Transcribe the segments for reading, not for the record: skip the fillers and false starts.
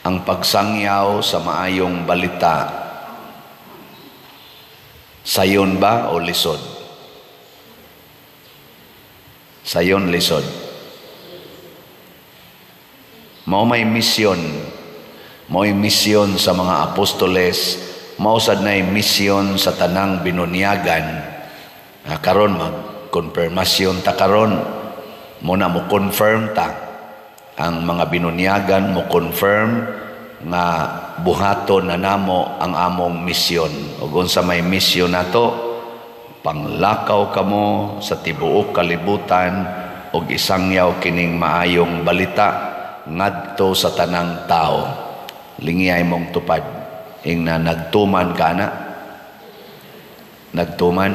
ang pagsangyaw sa maayong balita, sayon ba o lisod? Sayon, lisod. Mao may misyon. Mao'y misyon sa mga apostoles. Mausad na'y misyon sa tanang binunyagan. Karon mag-confirmasyon ta karon. Muna mo confirm ta. Ang mga binunyagan mo confirm nga buhaton na namo ang among misyon. Ug unsa may misyon nato, panglakaw kamo sa tibuok kalibutan ug isangyaw kining maayong balita ngadto sa tanang tao. Lingiyay mong tupad. Ingna nagtuman ka na. Nagtuman.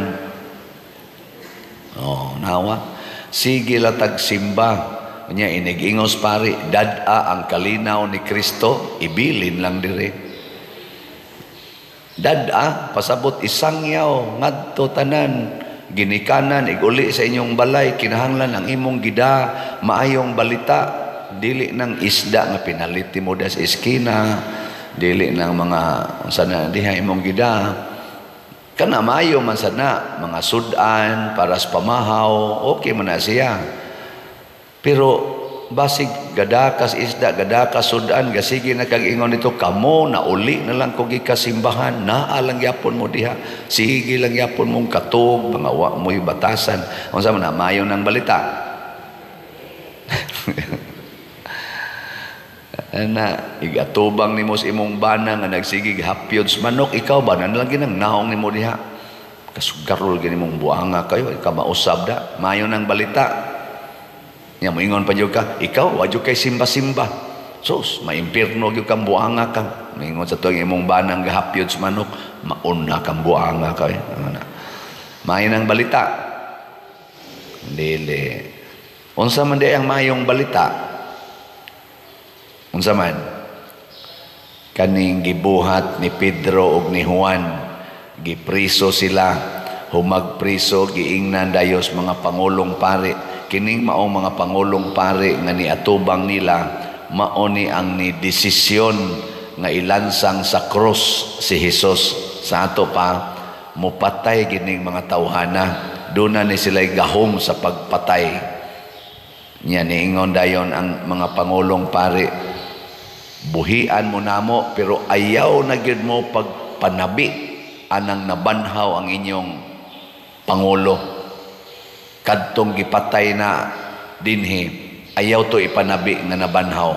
Nawa. Sige latag simba. Nya inigingos pari, dad-a ang kalinaw ni Kristo, ibilin lang dire. Dad-a, pasabot isangyaw, ngadto tanan, ginikanan, iguli sa inyong balay, kinahanglan ang imong gida, maayong balita, dili ng isda nga pinaliti mo sa iskina, dili ng mga, sana diha imong gida, kana maayo man sana, mga sudan, para sa pamahaw, okay man na siya. Pero basig gadakas isda, gadakas sudan, gasigi na kag-ingon nito, kamo na uli na lang kung ikasimbahan, naalang yapon mo diha, sige lang yapon mong katog, mga mo'y batasan. Kung saan mo na, mayo ng balita. Na, igatubang ni mo sa imong bana nga nagsigig hapyod sa manok, ikaw ba, nalang ginang naong ni mo diha. Kasugarol gini mong buhanga kayo, ikaw mausab da, mayo ng balita. Nya mo ingon pa jud ka, ikaw wa jud kay simba-simba. Sus, maimpirno gyud kang buanga ka. Moingon sa tuwing imong banang gahapyod sa manok, mauna kang buanga ka. Maay nang balita. Dili. Unsa man di ang mayong balita? Unsa man? Kaning gibuhat ni Pedro ug ni Juan, gipriso sila, humagpriso giingnan dayos mga pangulong pari. Kining maong mga pangulong pare nga niatubang nila, mao ni ang ni desisyon nga ilansang sa cross si Jesus. Sa ato pa mupatay gining mga tawhana, doon na ni sila'y gahom sa pagpatay niya. Niingon dayon ang mga pangulong pare, buhian mo namo pero ayaw na gyud mo pagpanabi anang nabanhaw ang inyong pangulo. Kadtong gipatay na dinhi, ayaw to ipanabi nga nabanhaw.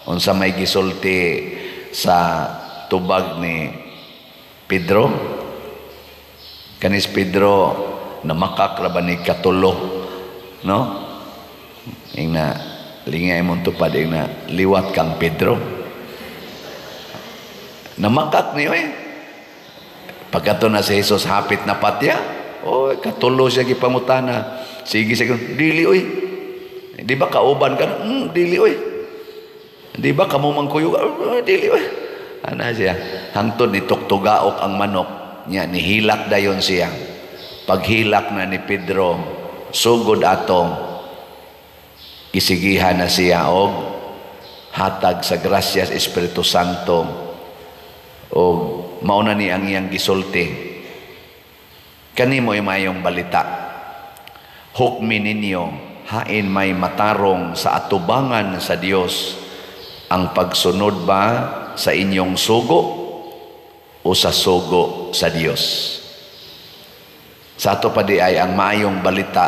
Unsa may gisulti sa tubag ni Pedro? Kanis Pedro namakak ra ba ni katulo, no? Ingna lingay mong tupad, ingna liwat kang Pedro. Namakak niyo Pagkato na si Jesus hapit na patya, katulo siya gipangutana. Sige siya, dili oy. Di ba kauban ka? Dili oy. Di ba kamo mangkuyog? Dili oy. Ana siya, hangtod ni tuktugaok ang manok niya, nihilak dayon siya. Paghilak na ni Pedro, sugod atong isigihan na siya og hatag sa grasyas Espiritu Santo o mauna ni ang iyang gisulti. Kanimo mayong balita, hukmi ninyo, hain may matarong sa atubangan sa Dios, ang pagsunod ba sa inyong sugo o sa sugo sa Dios? Sa ato pa di ay ang maayong balita,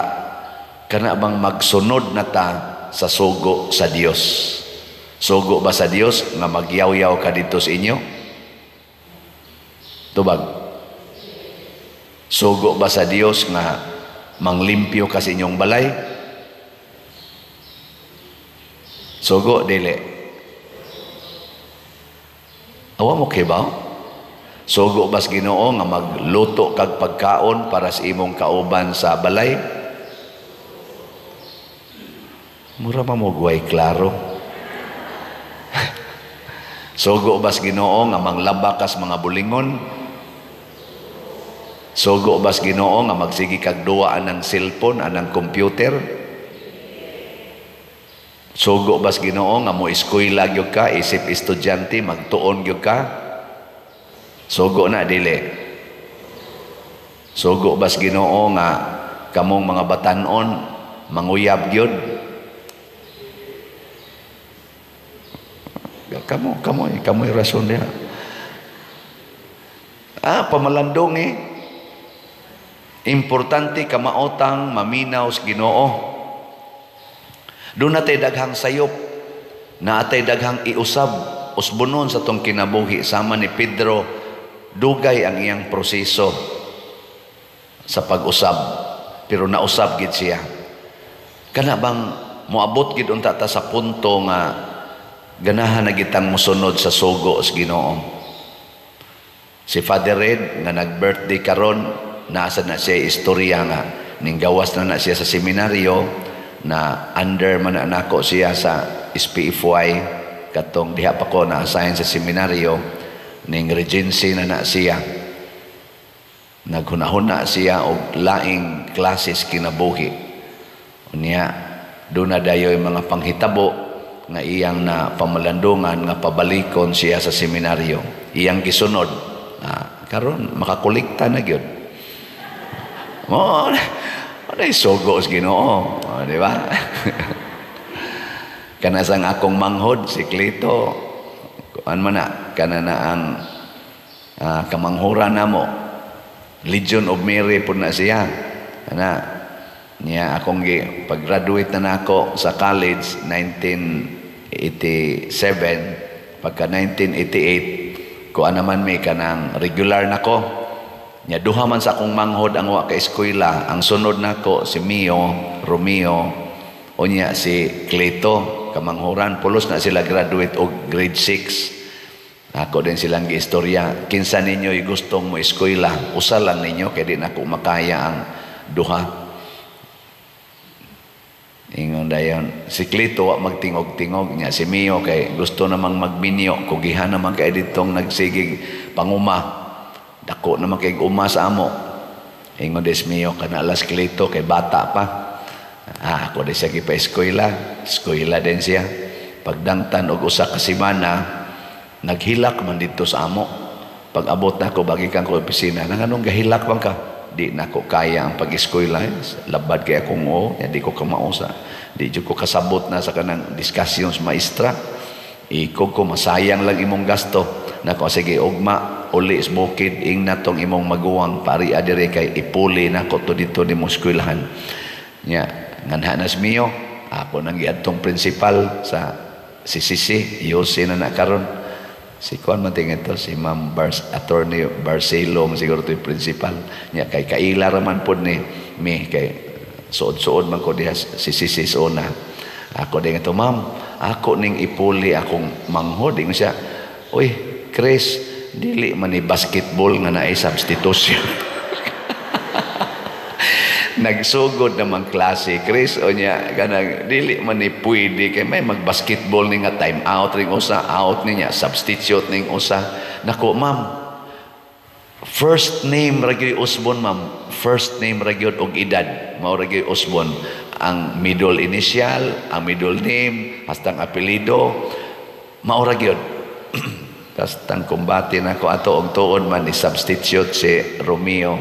kana bang magsunod na ta sa sugo sa Dios? Sugo ba sa Dios nga magyaw-yaw ka dito sa inyo? Tubag. Sugo ba sa Dios nga manglimpyo ka sa inyong balay? Sugo, dili. Awa mo kay ba? Sugo ba sa Ginoo nga magluto kag pagkaon para sa imong kauban sa balay? Mura pa mo guway klaro. Sugo ba sa Ginoo nga manglaba ka sa mga bulingon? Sugo bas Ginoo nga magsigi kag duwa anang cellphone, anang computer? Sugo bas Ginoo nga mo eskwela gyud ka, isip estudyante magtuon gyud ka? Sugo na dili. Sugo bas Ginoo nga kamong mga batan-on manguyab gyud? Kamoy rason niya. Pamalandong Importante kamaotang maminaw sa Ginoo. Doon natay daghang sayop, na atay daghang iusab, usbunon sa tong kinabuhi. Sama ni Pedro, dugay ang iyang proseso sa pag-usab, pero nausab gid siya. Kana bang moabot gid unta ta sa punto nga ganahan na gitang musunod sa sugo sa Ginoo. Si Father Red nga nag-birthday karon, nasa na siya istorya nga ning gawas na siya sa seminaryo, na under man nako siya sa SPFY katong diha pa ko na-assign sa seminaryo, ning regency na siya. Naghunahuna siya og laing classes kinabuhi. Unya doon na dayoy mga panghitabo nga iyang na pamalandungan nga pabalikon siya sa seminaryo. Iyang gisunod. Karon makakolekta na gyud. Ano sugo sa Ginoo, di ba? Kanasang akong manghod si Clito, kuan man na kanana ang kamanghuran namo, Legion of Mary pud na siya. Niya akong pag-graduate na nako sa college 1987, pagka 1988 kuan naman may kanang regular nako. Nya duha man sa akong manghod ang wa ka eskwela, ang sunod nako si Romeo, unya si Cleto, kamanghuran pulos na sila graduate og grade 6. Ako din silang giistorya, kinsa ninyo gustong mo eskwela, usa lang ninyo kay di nako makaya ang duha. Ingon dayon si Cleto wa magtingog-tingog, nya si Mio kay gusto namang magminyo, kugihan naman kay ditong nagsigig panguma. Dako naman kay uma sa amo. Ingon des Mio kana alas Cleto kay bata pa. Ako di siya gipa eskwela din siya. Pagdangtan og usa ka semana, naghilak man dito sa amo. Pag abot na ko bagi kang ko opisina, nanganong gahilak bang ka? Di na ko kaya ang pag-eskwela. Labad kay akong di ko kamausa. Di jud ko kasabot na sa kanang diskusyon sa maestra. Iko ko masayang lang imong gasto. Nako sige ugma uli bukid ing natong imong maguwang pari adire kay ipuli nako to dito ni mo eskwelahan. Nya nganha nas Mio apo nang giadtong principal sa Sisi Yose na karon. Si kuan man tingin to si Ma'am Attorney Barcelo siguro to principal. Nya kay kaila raman pud ni mi kay suod-suod man ko diha si Sisi Sona. Ako din ito, ma'am, ako ning ipuli akong manghod. Ingon siya, uy, Chris, dili man ni basketball nga naay substitution. Nagsugod naman klase, Chris, o niya, ganang, dili man ni pwede, kay may magbasketball ni nga time out ring usa, out niya, substitute ning usa. Nako, ma'am, first name Ragyod Usbon, ma'am, first name Ragyod og edad, mao Ragyod Usbon. Ang middle initial, ang middle name, hasta ang apelido, maura gyud. Tas tang kumbati na ko ato og tuod man ni substitute si Romeo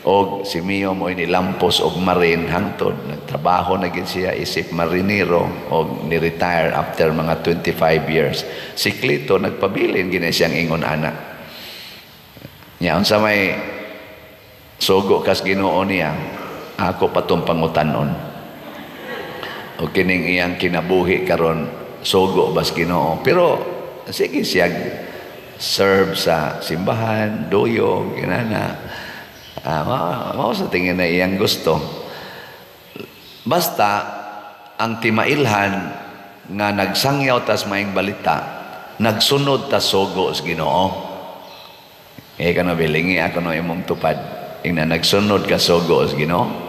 og si Mio mo ni Lampos og Marin hangtod nagtrabaho na gid siya isip marinero og ni retire after mga 25 years. Si Clito nagpabilin gina siyang ingon ana. Nya unsa may sugo kas Ginoo niya, ako patong pangutanon. O kining iyang kinabuhi karon sugo bas Ginoo, pero sige siya serve sa simbahan, doyo, ginana. Mao sa tingin na iyang gusto. Basta ang timailhan nga nagsangyaw tas maing balita, nagsunod tas sugo sa Ginoo. Kana bilingi ako no imong tupad, ing na nagsunod ka sugo sa Ginoo.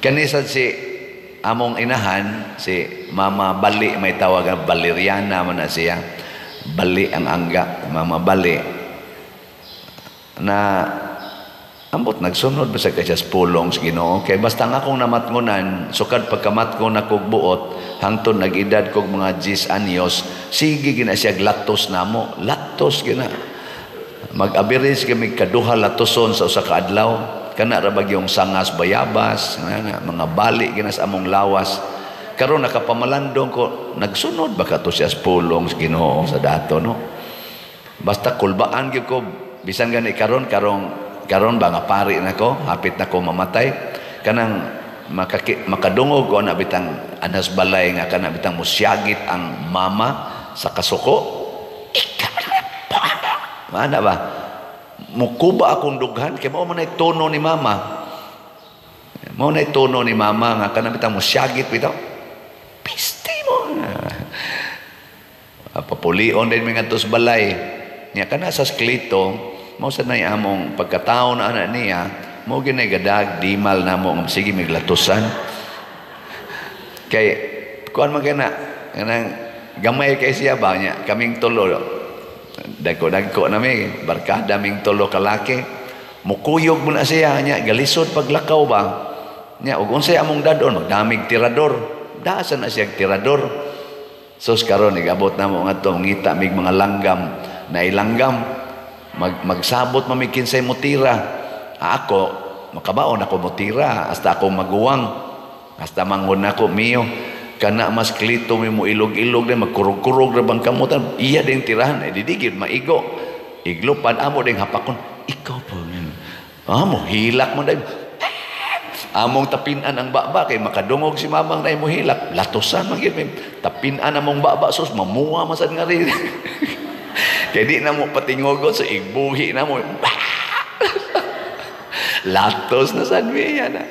Kanisa si among inahan, si Mama Bali, may tawagan Valeriana man na siya. Bali ang angga, Mama Bali. Na Ambot nagsunod basta kay sa pulong sa Ginoo. Kay basta nga akong namatngunan, sukad pagkamatngon na kog buot, hangtod nag-edad kog mga 10 anyos, sige gina siya latos namo. Latos gina. Mag-average kami kaduha latoson sa usa ka adlaw. Kana ra bagyong sangas bayabas, mga bali gina sa among lawas. Karon nakapamalandong ko, nagsunod ba kato siya sa pulong sa Ginoo sa dato, no? Basta kulbaan gyud ko bisan gani karon ba nga pari nako, hapit na ko mamatay. Kanang makadungog ko na bitang anas balay nga kana bitang musyagit ang mama sa kasuko. Mana ba? Mukuba akong dughan kay mao man ay tono ni mama. Mao na tono ni mama nga kana bitang musyagit bitaw. Piste mo. Papulion din mga tos balay. Nya kana sa sklito, mao sa nay among pagkatao na ana niya, mao ginay gadag dimal namo ng sige miglatusan. Kay kuan man kana kanang gamay kay siya ba nya kaming tulo. Dagko nami barkada ming tulo ka laki. Mukuyog mo na siya nya galisod paglakaw ba. Nya ug unsay among dadon magdamig tirador. Dasa na siya tirador. So karon igabot na mo nga to ngita mig mga langgam na ilanggam magsabot mamikin say mutira. Ako makabaon ako mutira hasta ako maguwang hasta mangon ako miyo kana mas klito mo ilog-ilog na magkurog-kurog ra bang kamutan iya ding tirahan didigid maigo iglopan amo ding hapakon ikaw po amo hilak mo dai among tapinan ang baba kay makadungog si mamang na imo hilak latosan man gid tapinan among baba sus mamuwa masad nga rin kay di na mo patingogon so igbuhi na mo latos na sad miya na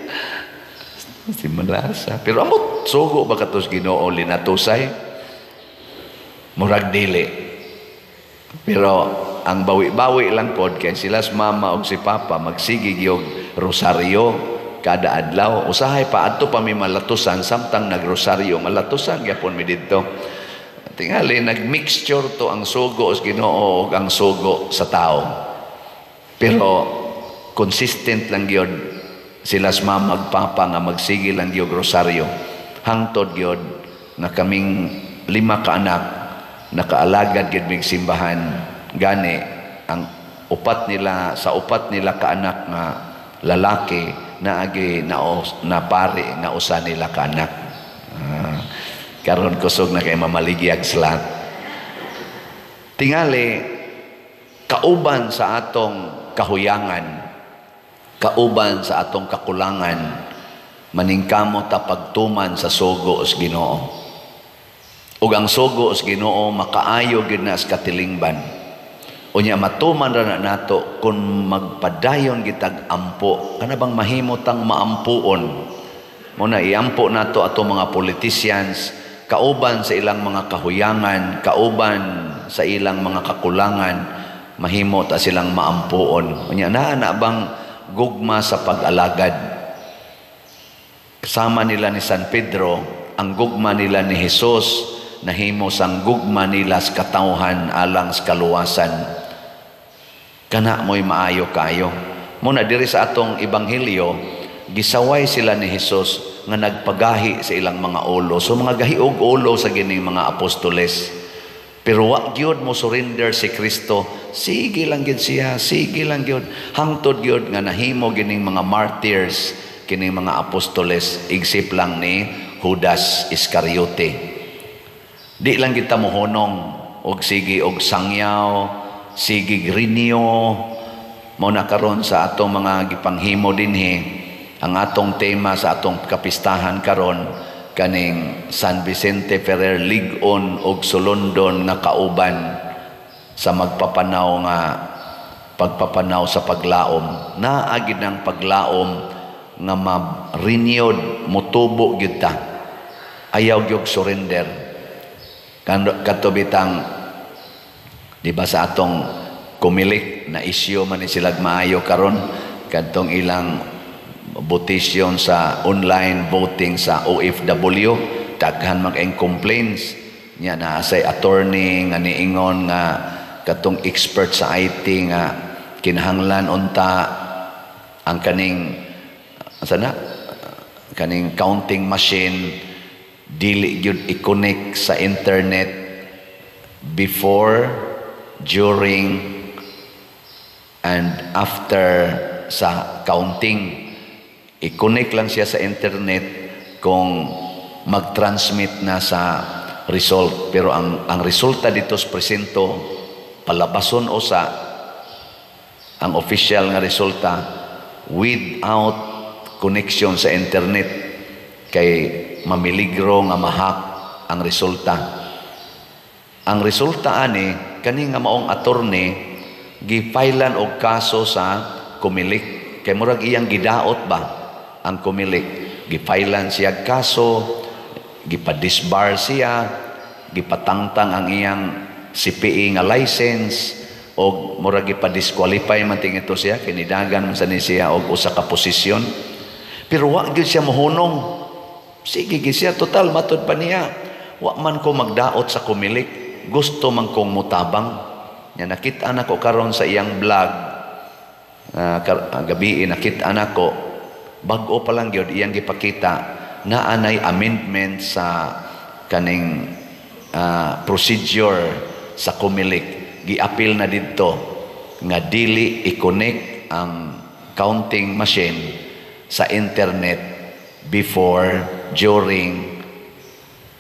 si malasa pero amot sugo ba katos Ginoo linatusay murag dili pero ang bawi-bawi lang pod kay sila mama og si papa magsigig og rosaryo kada adlaw usahay pa adto pa mi malatusan samtang nagrosaryo malatusan gyapon mi didto tingali nagmixture to ang sugo sa Ginoo ug ang sugo sa tao pero consistent lang gyud sila mama ug papa nga magsige lang gyud rosaryo hangtod gyud na kaming 5 ka anak nakaalagad gyud mig simbahan gani ang upat nila ka anak nga lalaki na agi na pari nga usa nila ka anak karon kusog na kay mamaligyag sila tingali kauban sa atong kahuyangan kauban sa atong kakulangan maningkamot ta pagtuman sa sugo sa Ginoo ug ang sugo sa Ginoo makaayo gid na sa katilingban unya matuman ra na nato kung magpadayon gitag ampo kana bang mahimutang maampuon mo na iampo nato ato mga politicians kauban sa ilang mga kahuyangan kauban sa ilang mga kakulangan mahimo ta silang maampuon unya naa bang gugma sa pag-alagad kasama nila ni San Pedro ang gugma nila ni Jesus nahimo sang gugma nila sa katawhan alang sa kaluwasan kana mo'y maayo kayo muna diri sa atong ebanghelyo gisaway sila ni Jesus nga nagpagahi sa ilang mga ulo so mga gahiog ulo sa gining mga apostoles pero wa gyud mo surrender si Kristo sige lang gyud siya sige lang gyud hangtod gyud nga nahimo gining mga martyrs kining mga apostoles igsip lang ni Judas Iscariote di lang kita mohonong og sige og sangyaw sige grinyo mo na karon sa atong mga gipanghimo dinhi ang atong tema sa atong kapistahan karon kaning San Vicente Ferrer Ligon og Sulondon nga kauban sa pagpapanaw sa paglaom naagid ng paglaom nga ma-renewed motubo gyud ta ayaw gyud surrender katubitang di ba sa atong kumilik na isyu man ni sila maayo karon kadtong ilang votation sa online voting sa OFW daghan mag-eng complaints nya na say attorney nga niingon nga katong expert sa IT nga kinahanglan unta ang kaning counting machine dili gyud i-connect sa internet before, during, and after sa counting. I-connect lang siya sa internet kung mag-transmit na sa result. Pero ang resulta dito sa presento, palabason o sa ang official nga resulta without connection sa internet, kay mamiligro nga mahak ang resulta. Ang resulta ani kani nga maong attorney gipailan og kaso sa Comelec, kay murag iyang gidaot ba ang Comelec. Gipailan siya kaso, gipadisbar siya, gipatangtang ang iyang CPE nga license, o murag gipadisqualify man ting ito siya, kinidagan man sa ni siya og usa ka posisyon. Pero wa gyud siya mohunong. Sige gyud siya, total matud pa niya. Wa man ko magdaot sa Comelec, gusto man kong mutabang. Nya nakita na ko karon sa iyang vlog, gabi nakita na ko, bag-o pa lang gyud iyang gipakita na anay amendment sa kaning procedure sa Comelec. Giapil na dito nga dili i-connect ang counting machine sa internet before, during,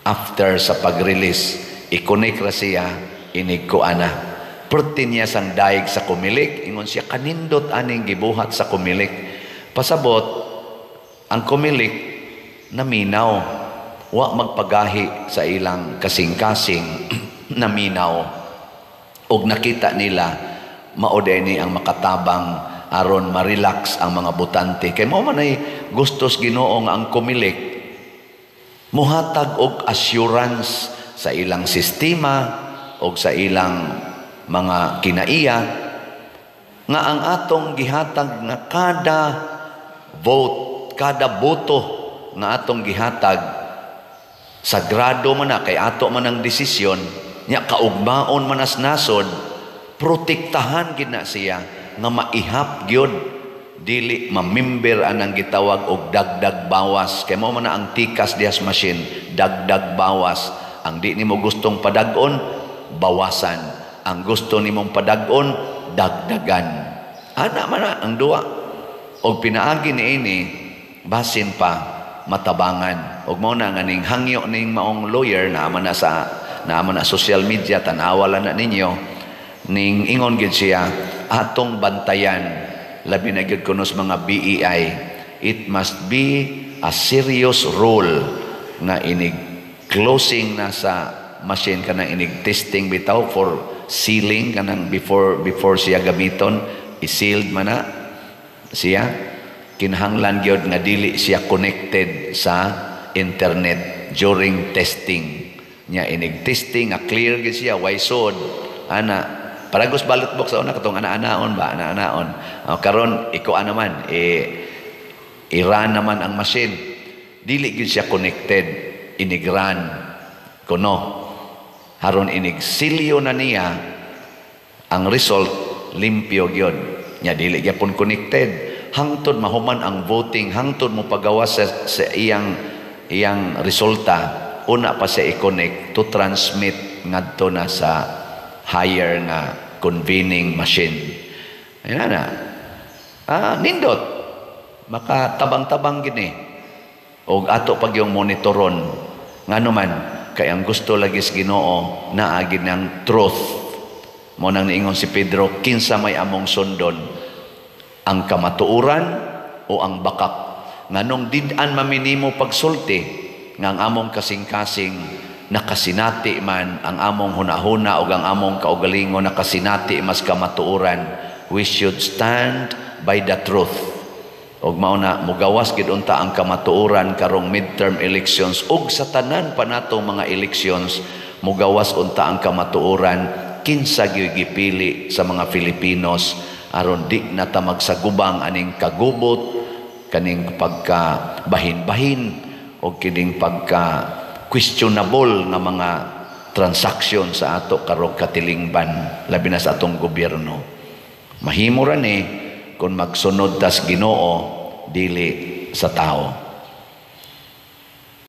after sa pag-release. I-connect ra siya, inigkuan na. Perti niya sang daig sa Comelec, ingon siya kanindot aning gibuhat sa Comelec. Pasabot, ang Comelec naminaw, wa magpagahi sa ilang kasing-kasing naminaw. Og nakita nila maoday ni ang makatabang aron ma-relax ang mga botante. Kay mao man ay gustos Ginoo nga ang Comelec muhatag og assurance sa ilang sistema og sa ilang mga kinaiya nga ang atong gihatag nga kada vote, kada boto nga atong gihatag sagrado man na, kay ato man ang desisyon nya, kaugmaon manas nasod, protektahan gid na siya nga maihap gyud, dili mamimber anang gitawag og dagdag bawas. Kay mao man na ang tikas dias machine, dagdag bawas. Ang di nimo gustong padag-on, bawasan. Ang gusto nimong padag-on, dagdagan. Ana man na ang duwa. Og pinaagi niini basin pa matabangan. Og mao na nga ning hangyo ning maong lawyer na man na social media, tanawala na ninyo, ning ingon gid siya, atong bantayan, labi na gid kunos mga BEI, it must be a serious rule na inig closing na sa machine, kanang inig testing bitaw for sealing, kanang before siya gamiton, i-sealed man na siya, kinahanglan gyud nga dili siya connected sa internet during testing. Nya inig testing nga clear gid siya, why sod ana paragos ballot box sa una katong ana-anaon ba, ana-anaon. Karon ikuan naman i-run naman ang machine, dili gid siya connected, inig run kuno haron inig silyo na niya ang result, limpyo gyud. Nya dili gyapon connected hangtod mahuman ang voting, hangtod mo pagawas sa iyang resulta. Una pa siya i-connect to transmit ngadto na sa higher nga convening machine. Ayan na. Nindot. Makatabang-tabang gini. O ato pag yung monitoron. Nga naman, kay ang gusto lagi sa Ginoo na agin ng truth. Mo nang niingon si Pedro, kinsa may among sundon, ang kamatuuran o ang bakak. Nganong didan maminimo pagsulti, nga ang among kasing-kasing nakasinati man, ang among hunahuna o ang among kaugalingon nakasinati mas kamatuuran. We should stand by the truth. Og mao na mugawas gid unta ang kamatuuran karong midterm elections ug sa tanan pa natong mga elections, mugawas unta ang kamatuuran kinsa gyud gipili sa mga Filipinos aron di na ta magsagubang aning kagubot, kaning pagka bahin-bahin o kining pagka questionable nga mga transaksyon sa ato karong katilingban, labi na sa atong gobyerno. Mahimo ra ni kung magsunod tas Ginoo dili sa tao.